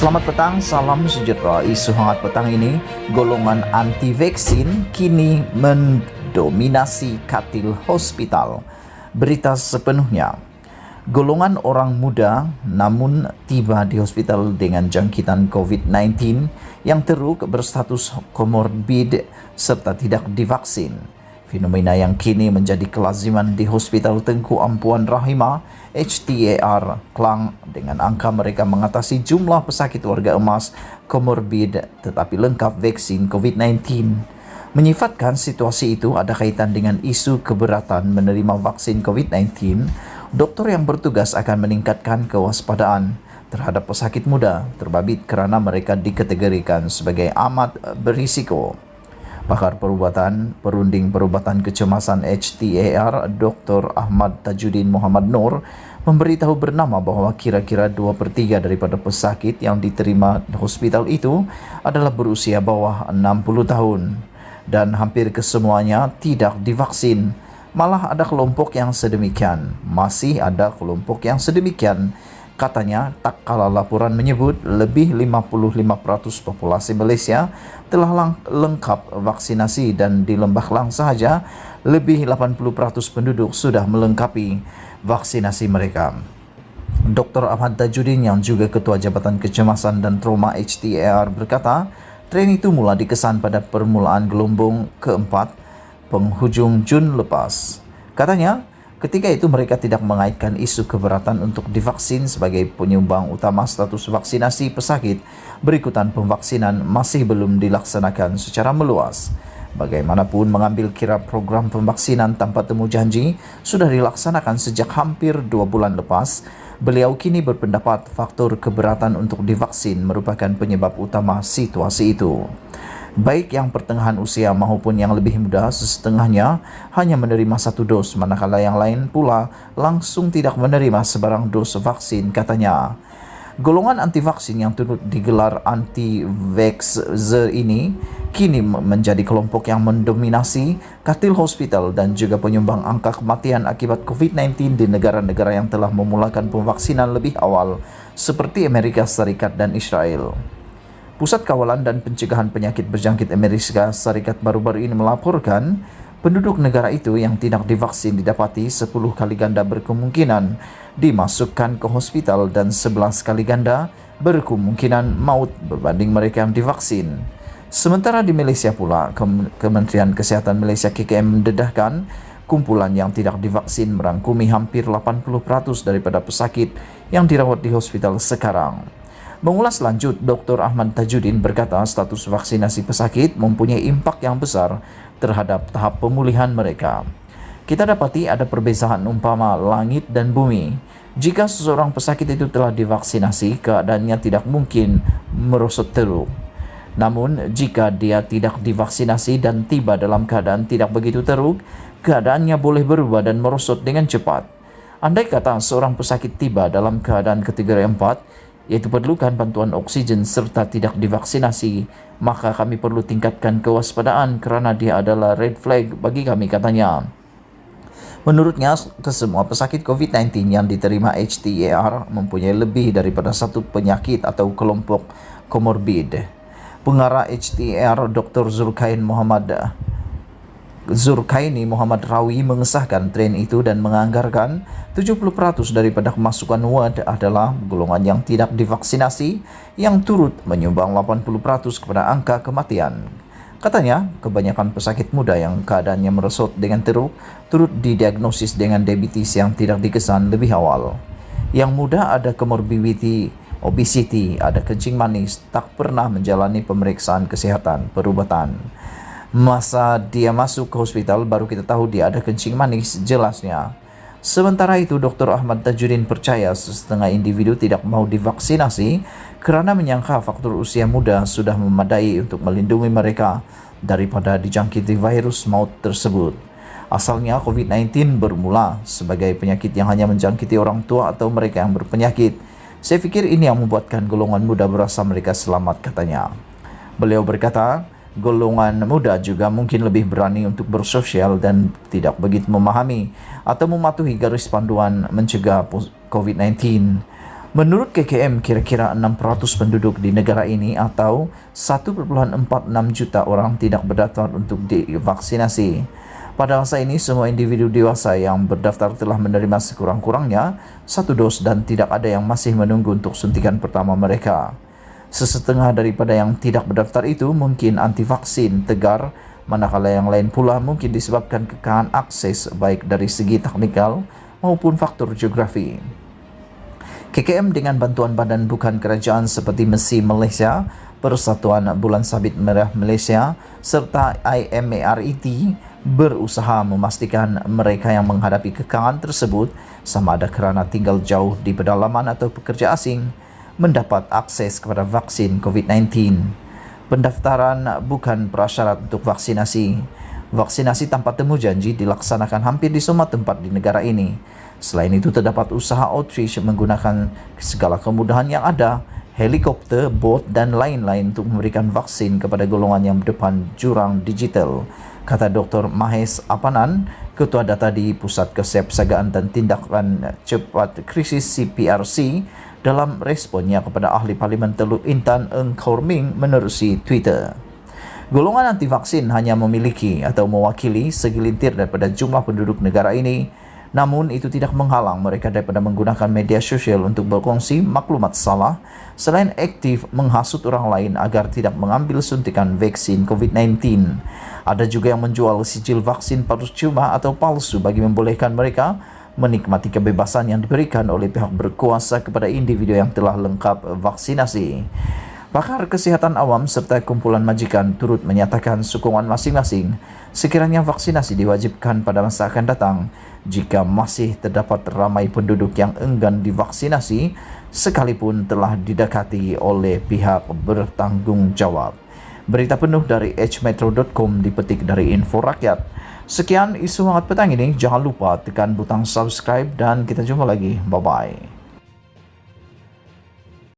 Selamat petang, salam sejahtera. Isu hangat petang ini, golongan anti-vaksin kini mendominasi katil hospital. Berita sepenuhnya, golongan orang muda namun tiba di hospital dengan jangkitan COVID-19 yang teruk berstatus komorbid serta tidak divaksin. Fenomena yang kini menjadi kelaziman di Hospital Tengku Ampuan Rahimah HTAR Klang dengan angka mereka mengatasi jumlah pesakit warga emas komorbid tetapi lengkap vaksin COVID-19. Menyifatkan situasi itu ada kaitan dengan isu keberatan menerima vaksin COVID-19, dokter yang bertugas akan meningkatkan kewaspadaan terhadap pesakit muda terbabit kerana mereka dikategorikan sebagai amat berisiko. Pakar perunding perubatan kecemasan HTAR Dr. Ahmad Tajuddin Muhammad Nur memberitahu bernama bahawa kira-kira 2/3 daripada pesakit yang diterima di hospital itu adalah berusia bawah 60 tahun dan hampir kesemuanya tidak divaksin. Malah ada kelompok yang sedemikian, masih ada kelompok yang sedemikian. Katanya, tak kalah laporan menyebut lebih 55% populasi Malaysia telah lengkap vaksinasi dan di Lembah Klang sahaja lebih 80% penduduk sudah melengkapi vaksinasi mereka. Dr. Ahmad Tajuddin yang juga Ketua Jabatan Kecemasan dan Trauma HTAR berkata, tren itu mula dikesan pada permulaan gelombang keempat penghujung Jun lepas. Katanya, ketika itu mereka tidak mengaitkan isu keberatan untuk divaksin sebagai penyumbang utama status vaksinasi pesakit. Berikutan pemvaksinan masih belum dilaksanakan secara meluas. Bagaimanapun mengambil kira program pemvaksinan tanpa temu janji sudah dilaksanakan sejak hampir 2 bulan lepas. Beliau kini berpendapat faktor keberatan untuk divaksin merupakan penyebab utama situasi itu. Baik yang pertengahan usia maupun yang lebih muda, setengahnya hanya menerima 1 dos, manakala yang lain pula langsung tidak menerima sebarang dos vaksin, katanya. Golongan anti-vaksin yang turut digelar anti-vaxxer ini kini menjadi kelompok yang mendominasi katil hospital dan juga penyumbang angka kematian akibat COVID-19 di negara-negara yang telah memulakan pemvaksinan lebih awal seperti Amerika Serikat dan Israel. Pusat Kawalan dan Pencegahan Penyakit Berjangkit Amerika Serikat baru-baru ini melaporkan penduduk negara itu yang tidak divaksin didapati 10 kali ganda berkemungkinan dimasukkan ke hospital dan 11 kali ganda berkemungkinan maut berbanding mereka yang divaksin. Sementara di Malaysia pula, Kementerian Kesihatan Malaysia KKM mendedahkan kumpulan yang tidak divaksin merangkumi hampir 80% daripada pesakit yang dirawat di hospital sekarang. Mengulas lanjut, Dr. Ahmad Tajuddin berkata status vaksinasi pesakit mempunyai impak yang besar terhadap tahap pemulihan mereka. Kita dapati ada perbezaan umpama langit dan bumi. Jika seseorang pesakit itu telah divaksinasi, keadaannya tidak mungkin merosot teruk. Namun, jika dia tidak divaksinasi dan tiba dalam keadaan tidak begitu teruk, keadaannya boleh berubah dan merosot dengan cepat. Andai kata seorang pesakit tiba dalam keadaan kategori 4, yaitu perlukan bantuan oksigen serta tidak divaksinasi, maka kami perlu tingkatkan kewaspadaan kerana dia adalah red flag bagi kami, katanya. Menurutnya, kesemua pesakit COVID-19 yang diterima HTAR mempunyai lebih daripada satu penyakit atau kelompok komorbid. Pengarah HTAR Dr. Zurkaini Muhammad Rawi mengesahkan tren itu dan menganggarkan 70% daripada kemasukan ward adalah golongan yang tidak divaksinasi yang turut menyumbang 80% kepada angka kematian. Katanya, kebanyakan pesakit muda yang keadaannya merosot dengan teruk turut didiagnosis dengan diabetes yang tidak dikesan lebih awal. Yang muda ada komorbiditi, obesiti, ada kencing manis, tak pernah menjalani pemeriksaan kesihatan, perubatan. Masa dia masuk ke hospital baru kita tahu dia ada kencing manis, jelasnya. Sementara itu, Dr. Ahmad Tajuddin percaya setengah individu tidak mau divaksinasi kerana menyangka faktor usia muda sudah memadai untuk melindungi mereka daripada dijangkiti virus maut tersebut. Asalnya COVID-19 bermula sebagai penyakit yang hanya menjangkiti orang tua atau mereka yang berpenyakit. Saya fikir ini yang membuatkan golongan muda berasa mereka selamat, katanya. Beliau berkata, golongan muda juga mungkin lebih berani untuk bersosial dan tidak begitu memahami atau mematuhi garis panduan mencegah COVID-19. Menurut KKM, kira-kira 6% penduduk di negara ini atau 1,46 juta orang tidak berdaftar untuk divaksinasi. Pada masa ini, semua individu dewasa yang berdaftar telah menerima sekurang-kurangnya 1 dos dan tidak ada yang masih menunggu untuk suntikan pertama mereka. Sesetengah daripada yang tidak berdaftar itu mungkin anti-vaksin, tegar, manakala yang lain pula mungkin disebabkan kekalahan akses baik dari segi teknikal maupun faktor geografi. KKM dengan bantuan badan bukan kerajaan seperti MESI Malaysia, Persatuan Bulan Sabit Merah Malaysia serta IMARET berusaha memastikan mereka yang menghadapi kekalahan tersebut, sama ada kerana tinggal jauh di pedalaman atau pekerja asing, mendapat akses kepada vaksin COVID-19. Pendaftaran bukan prasyarat untuk vaksinasi. Vaksinasi tanpa temu janji dilaksanakan hampir di semua tempat di negara ini. Selain itu, terdapat usaha outreach menggunakan segala kemudahan yang ada, helikopter, bot dan lain-lain untuk memberikan vaksin kepada golongan yang berdepan jurang digital, kata Dr. Mahes Apanan, Ketua Data di Pusat Kesiapsiagaan dan Tindakan Cepat Krisis CPRC dalam responnya kepada Ahli Parlimen Teluk Intan Eng Khor Ming menerusi Twitter. Golongan anti-vaksin hanya memiliki atau mewakili segelintir daripada jumlah penduduk negara ini. Namun itu tidak menghalang mereka daripada menggunakan media sosial untuk berkongsi maklumat salah selain aktif menghasut orang lain agar tidak mengambil suntikan vaksin COVID-19. Ada juga yang menjual sijil vaksin percuma atau palsu bagi membolehkan mereka menikmati kebebasan yang diberikan oleh pihak berkuasa kepada individu yang telah lengkap vaksinasi. Pakar kesihatan awam serta kumpulan majikan turut menyatakan sokongan masing-masing sekiranya vaksinasi diwajibkan pada masa akan datang jika masih terdapat ramai penduduk yang enggan divaksinasi sekalipun telah didekati oleh pihak bertanggungjawab. Berita penuh dari hmetro.com dipetik dari Info Rakyat. Sekian isu hangat petang ini, jangan lupa tekan butang subscribe dan kita jumpa lagi. Bye-bye.